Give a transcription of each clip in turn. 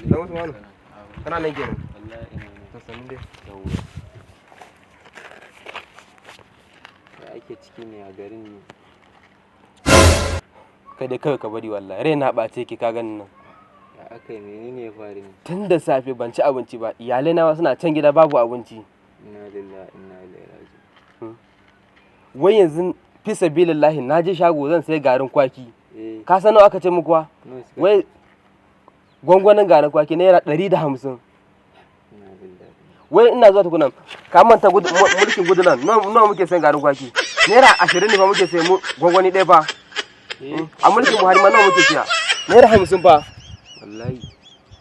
Dan Usman. Kana nan kenan. Wallahi ina nan. To sanin dai. Yawwa. Ya ake ciki ne a garin ne. Kai dai kawai ka bari wallahi. Rai na ɓace ki ka ganin nan. Ya aka yi menene ya faru ne? Tun da safe ban ci abinci ba. Iyalai na suna can gida babu abinci. Inna lillahi inna ilaihi raji'un. Wai yanzu fi sabilillahi na je shago zan sai garin kwaki. Eh. Ka san nawa aka ce muku wa? Wai gwangwanin garin kwaki naira 150. Inna lillahi. Wai ina zuwa tukunan ka manta mulkin gudunan nawa muke sayan garin kwaki? Naira 20 ne fa muke sayan gwangwani ɗaya fa. A mulkin Buhari ma nawa muke siya? Naira 50 fa. Wallahi.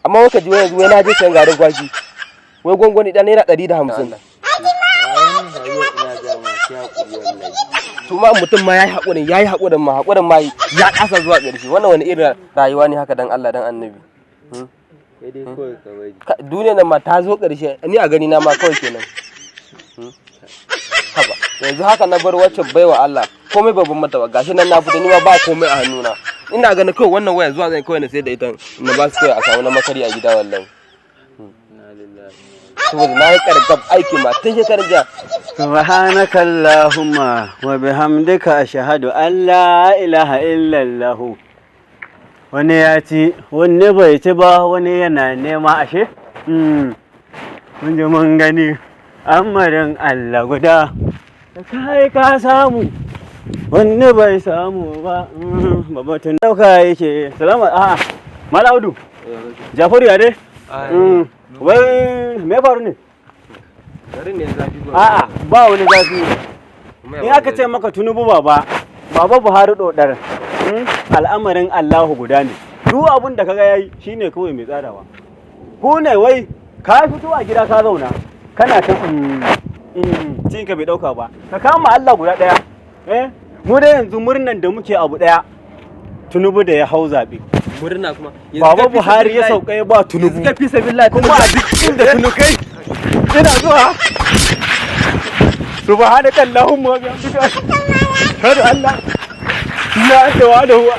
Amma wai ka ji wai na je sayan garin kwaki. Wai gwangwani ɗaya naira 150. Tuma mutum ma yayi haƙurin ma ya kasa zuwa ƙarshe. Wannan wani irin rayuwa ne haka dan Allah dan Annabi. Kai dai kawai ka bari. Duniya nan ma ta zo ƙarshe ni a gani na ma kawai kenan. Haba yanzu haka na bar wacce baiwa Allah komai babban mata ba gashi nan na fita ni ma ba komai a hannuna. Ina ganin kawai wannan waya zuwa zan kawai na sai da ita na ba su kawai a samu na makari a gida wallahi. Inna lillahi. Saboda na yi karkab aiki ma tun shekarar jiya. Subhanaka Allahumma wa bihamdika ashhadu an la ilaha illa Allah. Wani ya ci, wani bai ci ba, wani yana nema ashe? Mun ji mun gani, amarin Allah guda, da kai ka samu, wani bai samu ba, babatun dauka yake. Salamu a'a, Malaudu, Jafaru ya dai? Wai me faru ne? Garin ne zafi ba. A'a, ba wani zafi. In aka ce maka Tinubu baba Buhari dodar. Al'amarin Allahu guda ne. Duk abin da kaga yayi shine kawai mai tsarawa. Ku ne wai ka fito a gida ka zauna kana ta cin ka bai dauka ba. Ka kama Allah guda daya. Mu da yanzu murnan da muke abu daya. Tinubu da ya hau zabe. Murna kuma. Baba Buhari ya sauka ya ba Tinubu. Ka fi sabilillahi kuma a duk inda Tinubu kai. Ina zuwa. Subhanaka Allahumma wa bihamdika. Kada Allah. Ya da wa da huwa.